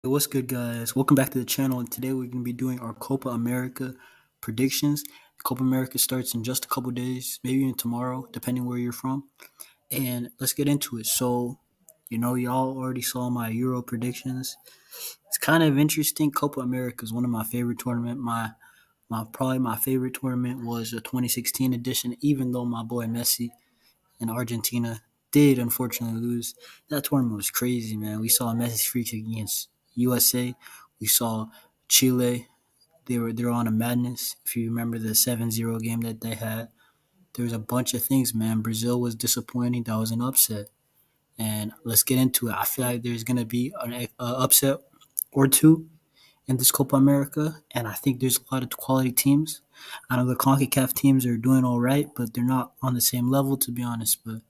Hey, what's good, guys? Welcome back to the channel. And today we're going to be doing our Copa America predictions. Copa America starts in just a couple days, maybe even tomorrow, depending where you're from. And let's get into it. So, y'all already saw my Euro predictions. It's kind of interesting. Copa America is one of my favorite tournament. My probably my favorite tournament was the 2016 edition, even though my boy Messi and Argentina did unfortunately lose. That tournament was crazy, man. We saw Messi free kick against USA. We saw Chile. They were on a madness. If you remember the 7-0 game that they had, there was a bunch of things, man. Brazil was disappointing. That was an upset. And let's get into it. I feel like there's gonna be an upset or two in this Copa America, and I think there's a lot of quality teams. I know the CONCACAF teams are doing all right, but they're not on the same level, to be honest. But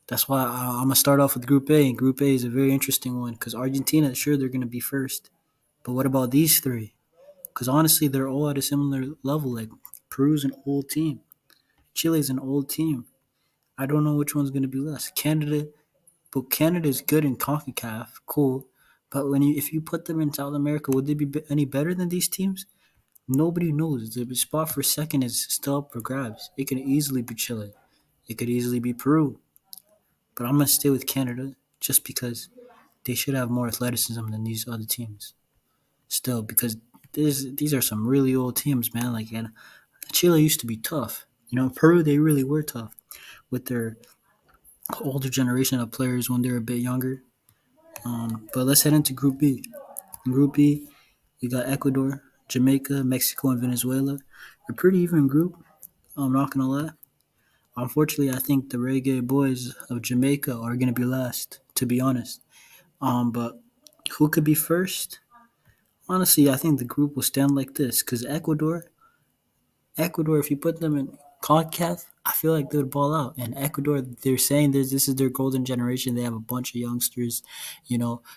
that's why I'm gonna start off with Group A. And Group A is a very interesting one because Argentina, sure, they're gonna be first, but what about these three? Because honestly, they're all at a similar level. Like Peru's an old team, Chile's an old team. I don't know which one's gonna be less. Canada, but Canada's good in Concacaf, cool. But if you put them in South America, would they be any better than these teams? Nobody knows. The spot for second is still up for grabs. It could easily be Chile. It could easily be Peru. But I'm gonna stay with Canada just because they should have more athleticism than these other teams. Still, because these are some really old teams, man. Like, and Chile used to be tough. Peru, they really were tough with their older generation of players when they were a bit younger. But let's head into Group B. In Group B, you got Ecuador, Jamaica, Mexico, and Venezuela. A pretty even group. I'm not gonna lie. Unfortunately, I think the Reggae Boys of Jamaica are gonna be last. To be honest, but who could be first? Honestly, I think the group will stand like this because Ecuador, if you put them in CONCACAF, I feel like they would ball out. And Ecuador, they're saying this is their golden generation. They have a bunch of youngsters,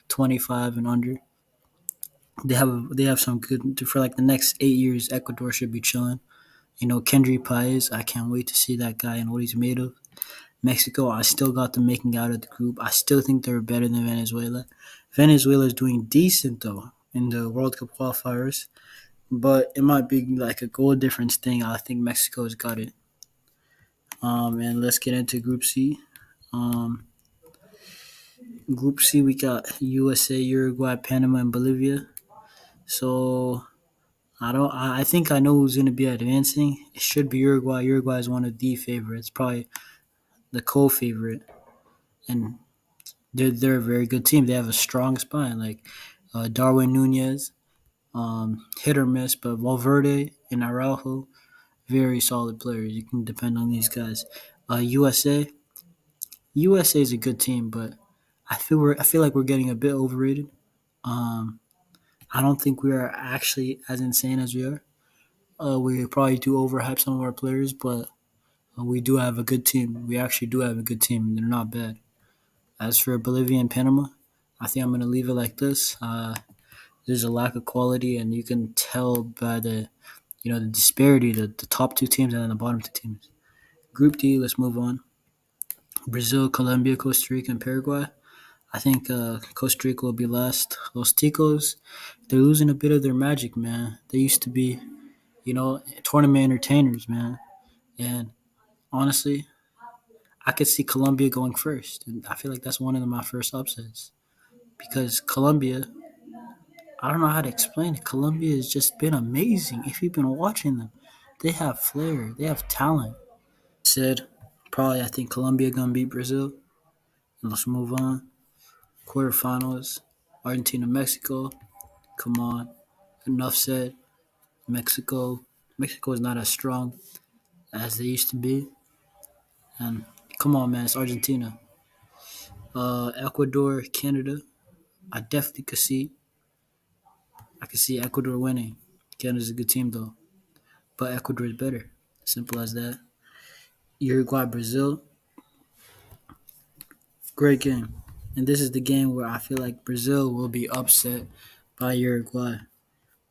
25 and under. They have some good for like the next 8 years. Ecuador should be chilling. Kendry Paez, I can't wait to see that guy and what he's made of. Mexico, I still got them making out of the group. I still think they're better than Venezuela. Venezuela is doing decent though in the World Cup qualifiers, but it might be like a goal difference thing. I think Mexico's got it. And let's get into Group C. Um, Group C, we got USA, Uruguay, Panama, and Bolivia. So I think I know who's going to be advancing. It should be Uruguay. Uruguay is one of the favorites, probably the co-favorite, and they're a very good team. They have a strong spine, like Darwin Nunez, hit or miss, but Valverde and Araujo, very solid players. You can depend on these guys. USA is a good team, but I feel like we're getting a bit overrated. Um, I don't think we are actually as insane as we are. We probably do overhype some of our players, but we do have a good team. We actually do have a good team. They're not bad. As for Bolivia and Panama, I think I'm going to leave it like this. There's a lack of quality, and you can tell by the disparity, the top two teams and then the bottom two teams. Group D, let's move on. Brazil, Colombia, Costa Rica, and Paraguay. I think Costa Rica will be last. Los Ticos, they're losing a bit of their magic, man. They used to be, tournament entertainers, man. And honestly, I could see Colombia going first. And I feel like that's one of my first upsets. Because Colombia, I don't know how to explain it. Colombia has just been amazing. If you've been watching them, they have flair, they have talent. Said, probably I think Colombia gonna beat Brazil. And let's move on. Quarterfinals, Argentina, Mexico. Come on, enough said. Mexico, Mexico is not as strong as they used to be. And come on, man, it's Argentina. Ecuador, Canada. I definitely could see. I could see Ecuador winning. Canada's a good team though, but Ecuador is better. Simple as that. Uruguay, Brazil. Great game. And this is the game where I feel like Brazil will be upset by Uruguay.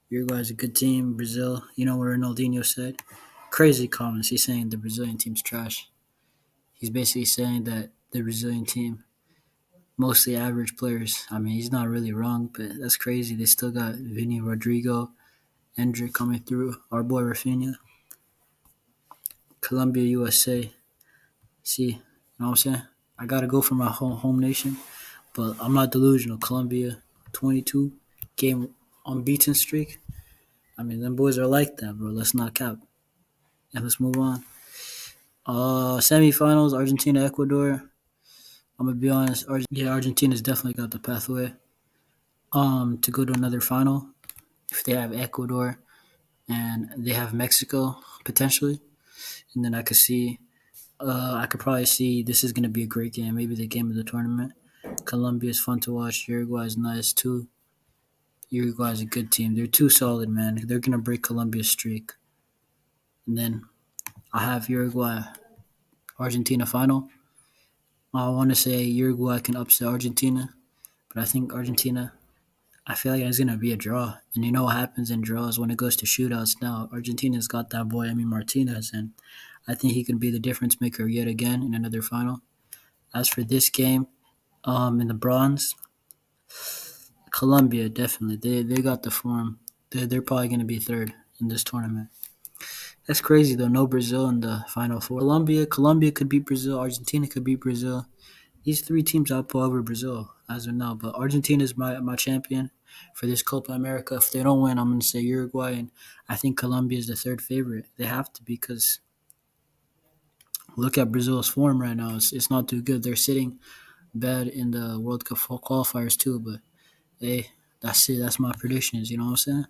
Uruguay is a good team. Brazil, you know what Ronaldinho said? Crazy comments. He's saying the Brazilian team's trash. He's basically saying that the Brazilian team mostly average players. I mean, he's not really wrong, but that's crazy. They still got Vinny Rodrigo, Hendrick coming through. Our boy Rafinha, Colombia, USA. See, you know what I'm saying? I gotta go for my home nation, but I'm not delusional. Colombia, 22 game unbeaten streak. I mean, them boys are like that, bro. Let's not cap. And let's move on. Semifinals, Argentina, Ecuador. I'm gonna be honest. Argentina's definitely got the pathway. To go to another final if they have Ecuador and they have Mexico potentially, and then I could probably see this is gonna be a great game. Maybe the game of the tournament. Colombia is fun to watch. Uruguay is nice too. Uruguay is a good team. They're too solid, man. They're gonna break Colombia's streak. And then I have Uruguay, Argentina final. I want to say Uruguay can upset Argentina, but I think Argentina. I feel like it's gonna be a draw, and you know what happens in draws when it goes to shootouts. Now Argentina's got that boy, Martinez, and I think he can be the difference maker yet again in another final. As for this game, in the bronze, Colombia definitely they got the form. They're probably gonna be third in this tournament. That's crazy though. No Brazil in the final four. Colombia could beat Brazil. Argentina could beat Brazil. These three teams outplay over Brazil as of now. But Argentina is my champion for this Copa America. If they don't win, I'm going to say Uruguay. And I think Colombia is the third favorite. They have to because look at Brazil's form right now. It's not too good. They're sitting bad in the World Cup qualifiers too. But hey, that's it. That's my predictions. You know what I'm saying?